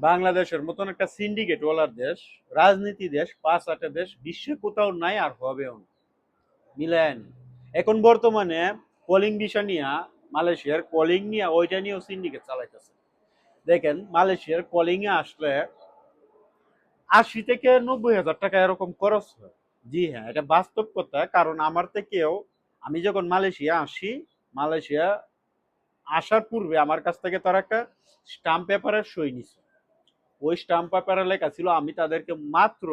বাংলাদেশের মতন একটা সিন্ডিকেট ওয়ালার দেশ, রাজনীতি দেশ, পাঁচ আটে দেশ বিশ্বে কোথাও নাই আর হবেও না, মিলায় না। এখন বর্তমানে কলিং ভিসা নিয়ে মালয়েশিয়ার কলিং নিয়ে ওইটা নিয়েও সিন্ডিকেট চালাইতেছে। দেখেন মালয়েশিয়ার কলিং এ আসলে 80 থেকে 90 হাজার টাকা এরকম খরচ হয়। জি হ্যাঁ, এটা বাস্তব কথা। কারণ আমার থেকেও আমি যখন মালয়েশিয়া আসি, মালয়েশিয়া আসার পূর্বে আমার কাছ থেকে তারা একটা স্টাম্প পেপারের সই নিছে। ওই স্টাম্প পেপারে লেখা ছিল আমি তাদেরকে মাত্র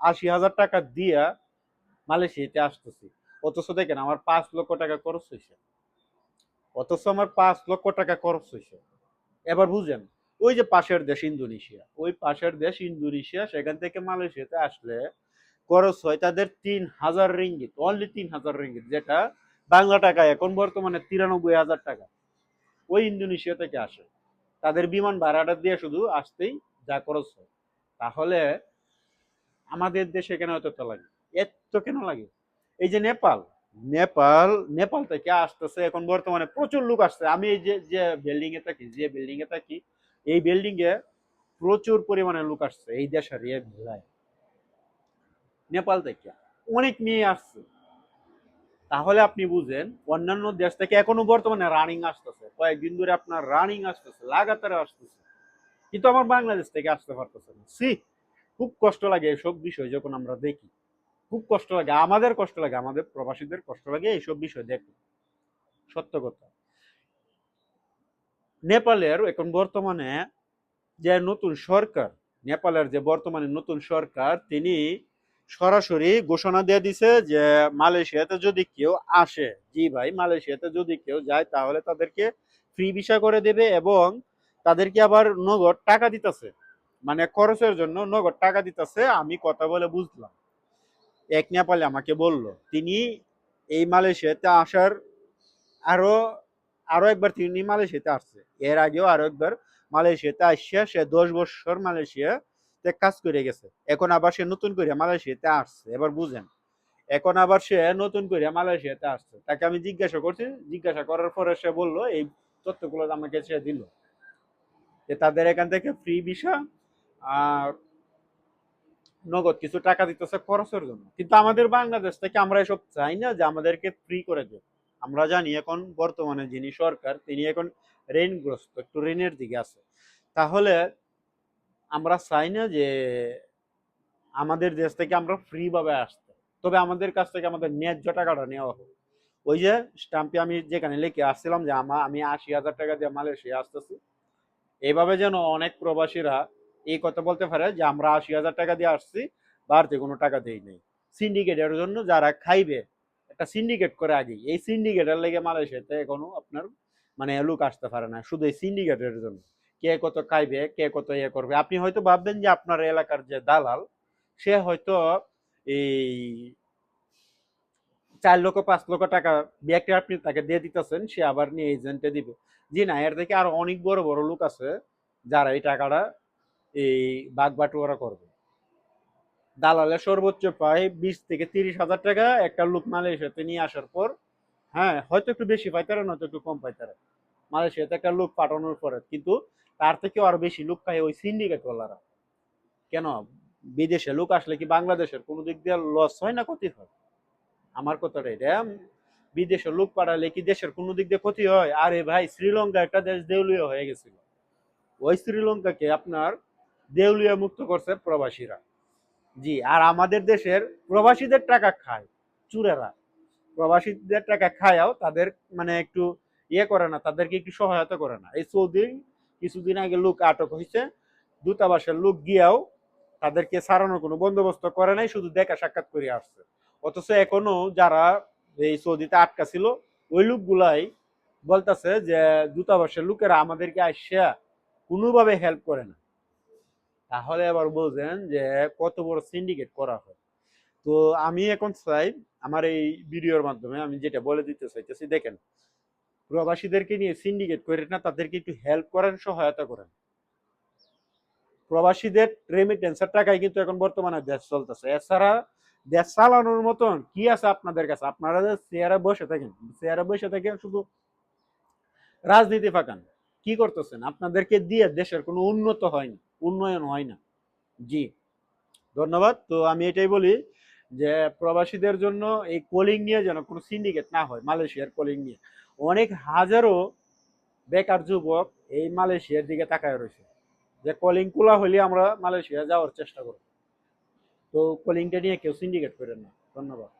80 হাজার টাকা দিয়া মালয়েশিয়াতে আসতেছি। অথচ দেখেন আমার 5 লক্ষ টাকা খরচ হয়েছে। এবার বুঝেন, ওই যে পাশের দেশ ইন্দোনেশিয়া, ওই পাশের দেশ ইন্দোনেশিয়া সেখান থেকে মালয়েশিয়াতে আসলে খরচ হয় তাদের 3,000 রিঙ্গিত, অনলি 3,000 রিঙ্গিত, যেটা বাংলা টাকায় এখন বর্তমানে 93,000 টাকা। ওই ইন্দোনেশিয়া থেকে আসে, তাদের বিমান ভাড়াটা দিয়ে শুধু আসতেই যা খরচ হয়। তাহলে আমাদের দেশে কেন এত লাগে, এত কেন লাগে? এই যে নেপাল, নেপাল নেপাল থেকে আসতেছে এখন বর্তমানে প্রচুর লোক আসছে। আমি এই যে যে বিল্ডিং এ থাকি, এই বিল্ডিং এ প্রচুর পরিমাণে লোক আসছে এই দেশের ভিলায়, নেপাল থেকে অনেক মেয়ে আসছে। তাহলে আপনি বুঝেন অন্যান্য দেশ থেকে এখনো বর্তমানে রানিং আসতেছে, কয়েকদিন ধরে আপনার রানিং আসতেছে, লাগাতার আসতেছে, কিন্তু আমার বাংলাদেশ থেকে আসতে পারতেছে না। সি, খুব কষ্ট লাগে এসব বিষয় যখন আমরা দেখি। খুব কষ্ট লাগে, আমাদের কষ্ট লাগে, আমাদের প্রবাসীদের কষ্ট লাগে এইসব বিষয় দেখে। সত্য কথা। নেপালের এখন বর্তমানে যে নতুন সরকার, নেপালের যে বর্তমানে নতুন সরকার, তিনি সরাসরি ঘোষণা দিয়ে দিছে যে মালয়েশিয়াতে যদি কেউ আসে, জি ভাই, মালয়েশিয়াতে যদি কেউ যায় তাহলে তাদেরকে ফ্রি ভিসা করে দেবে এবং তাদেরকে আবার নগদ টাকা দিতেছে, মানে খরচের জন্য নগদ টাকা দিতেছে। আমি কথা বলে বুঝলাম, এক নেপালে আমাকে বলল, তিনি এই মালয়েশিয়াতে আসার আরো আরো একবার তিনি মালয়েশিয়াতে আসছে, এর আগেও আরো একবার মালয়েশিয়াতে আসছে। সে 10 বছর মালয়েশিয়াতে কাজ করে গেছে, এখন আবার সে নতুন করে মালয়েশিয়াতে আসছে। এবার বুঝেন, এখন আবার সে নতুন করে মালয়েশিয়াতে আসছে। তাকে আমি জিজ্ঞাসা করছি, জিজ্ঞাসা করার পরে সে বললো এই তথ্যগুলো আমাকে সে দিল, যে তাদের এখান থেকে ফ্রি ভিসা আর নগদ কিছু টাকা দিতেছে খরচের জন্য। কিন্তু আমাদের বাংলাদেশ থেকে আমরা এসব চাই না যে আমাদেরকে ফ্রি করে দেয়। আমরা জানি এখন বর্তমানে যিনি সরকার তিনি এখন ঋণগ্রস্ত, একটু ঋণের দিকে আছে। তাহলে আমরা চাই না যে আমাদের দেশ থেকে আমরা ফ্রি ভাবে আসতে, তবে আমাদের কাছ থেকে আমাদের ন্যায্য টাকাটা নেওয়া হোক। ওই যে স্টাম্পে আমি যেখানে লিখে আসছিলাম যে আমি 80 হাজার টাকা দিয়ে মালয়েশিয়া আসতেছি, এইভাবে যেন অনেক প্রবাসীরা এই কথা বলতে পারে যে আমরা 80 হাজার টাকা দিয়ে আসছি, বাড়তি কোনো টাকা দেই নাই। সিন্ডিকেটের জন্য যারা খাইবে, একটা সিন্ডিকেট করে আগেই, এই সিন্ডিকেটের লেগে মালয়েশিয়াতে এখনো আপনার মানে লোক আসতে পারে না, শুধু এই সিন্ডিকেটের জন্য। কে কত খাইবে, কে কত ইয়ে করবে। আপনি হয়তো ভাববেন যে আপনার এলাকার যে দালাল, সে হয়তো এই 4 লক্ষ 5 লক্ষ টাকা ব্যাগটা আপনি তাকে দিয়ে দিতেছেন, সে আবার নিয়ে এজেন্টে দিবে। জি না, এর থেকে আরো অনেক বড় বড় লোক আছে যারা এই টাকাটা এই বাগ বাটোয়ারা করবে। দালালের সর্বোচ্চ প্রায় 20 থেকে 30 হাজার টাকা একটা লোক মালয়েশিয়াতে নিয়ে আসার পর, হ্যাঁ হয়তো একটু বেশি পাইতারে, নয়তো একটু কম পাইতারে মালয়েশিয়াতে একটা লোক পাঠানোর পরে, কিন্তু তার থেকেও আরো বেশি লোক পায় ওই সিন্ডিকেট ওয়ালারা। কেন, বিদেশে লোক আসলে কি বাংলাদেশের কোনো দিক দিয়ে লস হয় না ক্ষতি হয়? আমার কথাটা এটা। বিদেশে লোক পাঠালে কি দেশের কোনো দিক দিয়ে ক্ষতি হয়? আরে ভাই, শ্রীলঙ্কা একটা দেশ দেউলিয়া হয়ে গেছিল, ওই শ্রীলঙ্কাকে আপনার দেউলিয়া মুক্ত করছে প্রবাসীরা। জি, আর আমাদের দেশের প্রবাসীদের টাকা খায় চুরেরা, প্রবাসীদের টাকা খায়াও তাদের মানে একটু ইয়ে করে না, তাদেরকে একটু সহায়তা করে না। এই সৌদি কিছুদিন আগে লোক আটক হয়েছে, দূতাবাসের লোক গিয়াও তাদেরকে সারানোর কোনো বন্দোবস্ত করে নাই, শুধু দেখা সাক্ষাৎ করে আসছে। অথচ এখনো যারা এই সৌদিতে আটকা ছিল, ওই লোকগুলাই বলতেছে যে দূতাবাসের লোকেরা আমাদেরকে আসিয়া কোনোভাবে হেল্প করে না। তাহলে আবার বলছেন যে কত বড় সিন্ডিকেট করা হয়। তো আমি এখন চাই আমার এই ভিডিওর মাধ্যমে আমি যেটা বলে দিতে চাইতেছি, দেখেন প্রবাসীদেরকে নিয়ে সিন্ডিকেট করেন না, তাদেরকে একটু হেল্প করেন, সহায়তা করেন। প্রবাসীদের রেমিটেন্সের টাকায় কিন্তু এখন বর্তমানে দেশ চলতেছে। এছাড়া দেশ চালানোর মতন কি আছে আপনাদের কাছে? আপনারা চেয়ারে বসে থাকেন, চেয়ারে বসে থেকে শুধু রাজনীতি ফাঁকান, কি করতেছেন? আপনাদেরকে দিয়ে দেশের কোনো উন্নত হয়নি, উন্নয়ন হয় না। জি, ধন্যবাদ। তো আমি এটাই বলি যে প্রবাসীদের জন্য এই কলিং নিয়ে যেন কোনো সিন্ডিকেট না হয়, মালয়েশিয়ার কলিং নিয়ে। অনেক হাজারো বেকার যুবক এই মালয়েশিয়ার দিকে তাকায় রয়েছে যে কলিং খোলা হলে আমরা মালয়েশিয়া যাওয়ার চেষ্টা করব। তো কলিংটা নিয়ে কেউ সিন্ডিকেট করেন না। ধন্যবাদ।